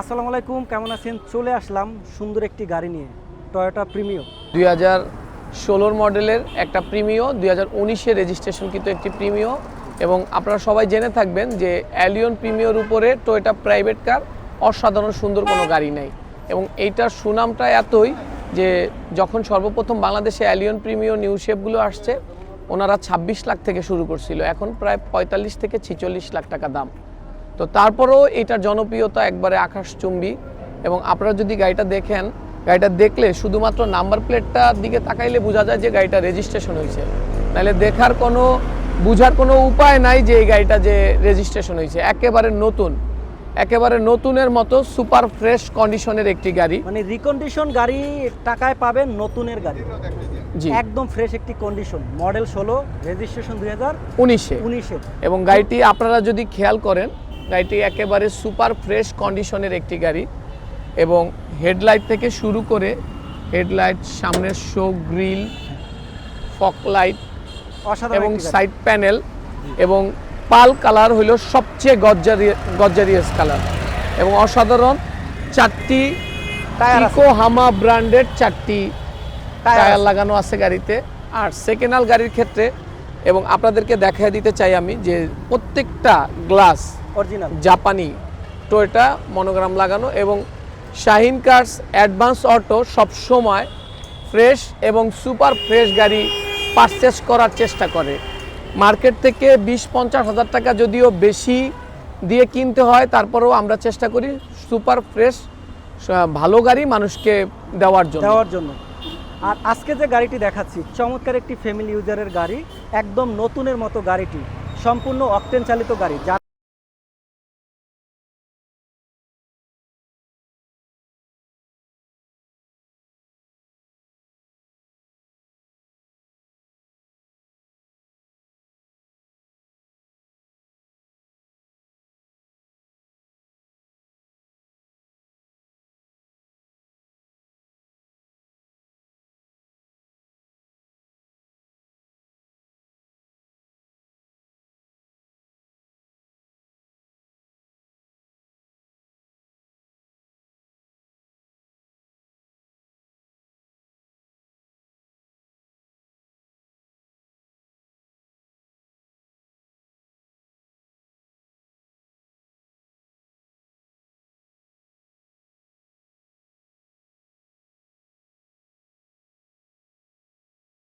আসসালামু আলাইকুম, কেমন আছেন? চলে আসলাম সুন্দর একটি গাড়ি নিয়ে, টয়োটা প্রিমিও। 2016 মডেলের একটা প্রিমিও, 2019-এ রেজিস্ট্রেশন কিন্তু একটি প্রিমিও। এবং আপনারা সবাই জেনে থাকবেন যে অ্যালিয়ন প্রিমিওর উপরে টয়োটা প্রাইভেট কার অসাধারণ সুন্দর কোনো গাড়ি নাই। এবং এইটার সুনামটা এতই যে যখন সর্বপ্রথম বাংলাদেশে অ্যালিয়ন প্রিমিও নিউ শেপগুলো আসছে, ওনারা 26 লাখ থেকে শুরু করছিল, এখন প্রায় 45 থেকে 46 লাখ টাকা দাম। তো তারপরেও এটার জনপ্রিয়তা একবারে আকাশচুম্বী। এবং আপনারা যদি গাড়িটা দেখেন, গাড়িটা দেখলে শুধুমাত্র নাম্বার প্লেটটার দিকে তাকাইলে বোঝা যায় যে গাড়িটা রেজিস্ট্রেশন হয়েছে, নাহলে বুঝার কোনো উপায় নাই যে এই গাড়িটা যে রেজিস্ট্রেশন হয়েছে। একেবারে নতুনের মতো সুপার ফ্রেশ কন্ডিশনের একটি গাড়ি, মানে রিকন্ডিশন গাড়ি টাকায় পাবেন নতুনের গাড়ি। জি, একদম ফ্রেশ একটি কন্ডিশন, মডেল 16, রেজিস্ট্রেশন 2019-এ। এবং গাড়িটি আপনারা যদি খেয়াল করেন, গাড়িটি একেবারে সুপার ফ্রেশ কন্ডিশনের একটি গাড়ি। এবং হেডলাইট থেকে শুরু করে হেডলাইট, সামনের শো গ্রিল, ফগ লাইট এবং সাইড প্যানেল এবং পাল কালার হইল সবচেয়ে গজ্জারিয়াস কালার। এবং অসাধারণ 4টি ইকোহামা ব্র্যান্ডের 4টি টায়ার লাগানো আছে গাড়িতে। আর সেকেন্ড হ্যান্ড গাড়ির ক্ষেত্রে এবং আপনাদেরকে দেখাই দিতে চাই আমি যে প্রত্যেকটা গ্লাস অরিজিনাল জাপানি টয়োটা মনোগ্রাম লাগানো। এবং শাহিন কার্স অ্যাডভান্স অটো সবসময় ফ্রেশ এবং সুপার ফ্রেশ গাড়ি পারচেস করার চেষ্টা করে। মার্কেট থেকে 20-50 হাজার টাকা যদিও বেশি দিয়ে কিনতে হয়, তারপরেও আমরা চেষ্টা করি সুপার ফ্রেশ ভালো গাড়ি মানুষকে দেওয়ার জন্য। আর আজকে যে গাড়িটি দেখাচ্ছি, চমৎকার একটি ফ্যামিলি ইউজারের গাড়ি, একদম নতুনের মতো গাড়িটি, সম্পূর্ণ অকটেন চালিত গাড়ি।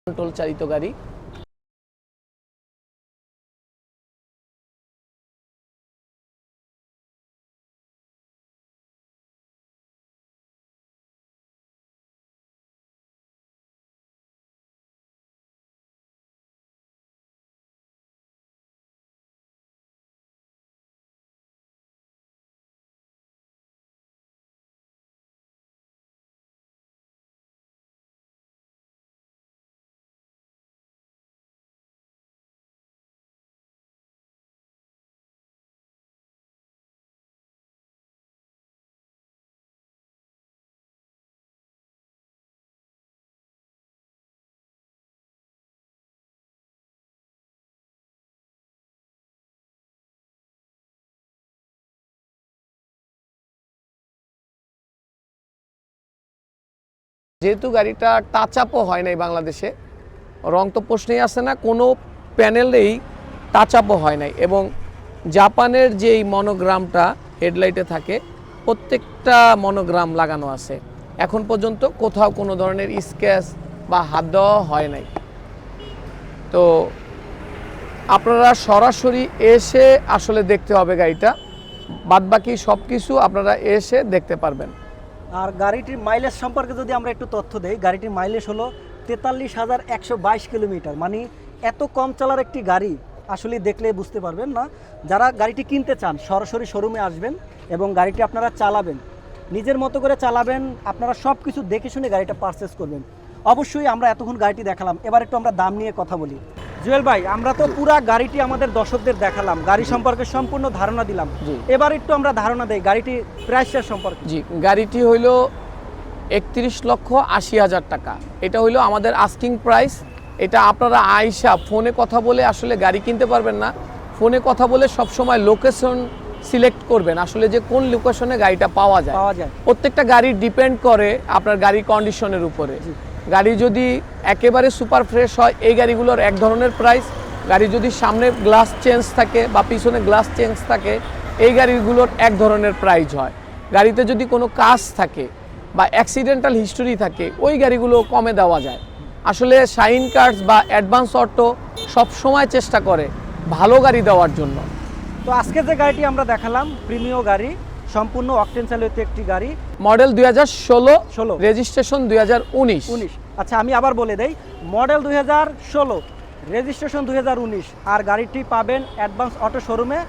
কন্ট্রোল চালিত গাড়ি। যেহেতু গাড়িটা টাচ আপও হয় নাই বাংলাদেশে, রং তো প্রশ্নেই আসে না, কোনো প্যানেলেই টাচ আপও হয় নাই। এবং জাপানের যেই মনোগ্রামটা হেডলাইটে থাকে, প্রত্যেকটা মনোগ্রাম লাগানো আছে। এখন পর্যন্ত কোথাও কোনো ধরনের স্ক্র্যাচ বা হাত দেওয়া হয় নাই। তো আপনারা সরাসরি এসে আসলে দেখতে হবে গাড়িটা, বাদবাকি সব কিছু আপনারা এসে দেখতে পারবেন। আর গাড়িটির মাইলেজ সম্পর্কে যদি আমরা একটু তথ্য দেই, গাড়িটির মাইলেজ হলো 43,122 কিলোমিটার। মানে এত কম চালার একটি গাড়ি আসলে দেখলে বুঝতে পারবেন না। যারা গাড়িটি কিনতে চান সরাসরি শোরুমে আসবেন এবং গাড়িটি আপনারা চালাবেন, নিজের মতো করে চালাবেন, আপনারা সব কিছু দেখে শুনে গাড়িটা পারচেস করবেন। অবশ্যই আমরা এতক্ষণ গাড়িটি দেখালাম, এবার একটু আমরা দাম নিয়ে কথা বলি। জুয়েল ভাই, আমরা তো পুরা গাড়িটি আমাদের দর্শকদের দেখালাম, গাড়ি সম্পর্কে সম্পূর্ণ ধারণা দিলাম, এবার একটু আমরা ধারণা দেই গাড়িটি প্রাইসের সম্পর্কে। জি, গাড়িটি হইল 31,80,000 টাকা। এটা হইলো আমাদের আস্কিং প্রাইস। এটা আপনারা আইসা ফোনে কথা বলে আসলে গাড়ি কিনতে পারবেন না। ফোনে কথা বলে সবসময় লোকেশন সিলেক্ট করবেন আসলে যে কোন লোকেশনে গাড়িটা পাওয়া যায়। পাওয়া যায়। প্রত্যেকটা গাড়ি ডিপেন্ড করে আপনার গাড়ির কন্ডিশনের উপরে। গাড়ি যদি একেবারে সুপার ফ্রেশ হয় এই গাড়িগুলোর এক ধরনের প্রাইস, গাড়ি যদি সামনে গ্লাস চেঞ্জ থাকে বা পিছনে গ্লাস চেঞ্জ থাকে এই গাড়িগুলোর এক ধরনের প্রাইস হয়। গাড়িতে যদি কোনো কাজ থাকে বা অ্যাক্সিডেন্টাল হিস্টোরি থাকে ওই গাড়িগুলো কমে দেওয়া যায়। আসলে শাইন কার্স বা অ্যাডভান্স অটো সবসময় চেষ্টা করে ভালো গাড়ি দেওয়ার জন্য। তো আজকে যে গাড়িটি আমরা দেখালাম প্রিমিয় গাড়ি, সম্পূর্ণ অকটেন চালিত একটি গাড়ি, মডেল 2016, 16, রেজিস্ট্রেশন 2019। আচ্ছা আমি আবার বলে দেই, মডেল 2016, রেজিস্ট্রেশন 2019, আর গাড়িটি পাবেন অ্যাডভান্স অটো শোরুমে,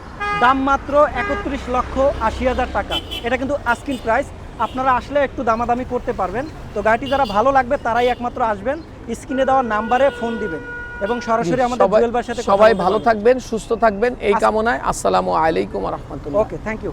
দাম মাত্র 31,80,000 টাকা। এটা কিন্তু আস্কিং প্রাইস, আপনারা আসলে একটু দামাদামি করতে পারবেন। তো গাড়িটি যারা ভালো লাগবে তারাই একমাত্র আসবেন, স্ক্রিনে দেওয়া নাম্বারে ফোন দিবেন এবং সরাসরি আমাদের জুয়েল ভাইয়ের সাথে সবাই ভালো থাকবেন, সুস্থ থাকবেন এই কামনায়। আসসালামু আলাইকুম ওয়া রাহমাতুল্লাহ। ওকে, থ্যাংক ইউ।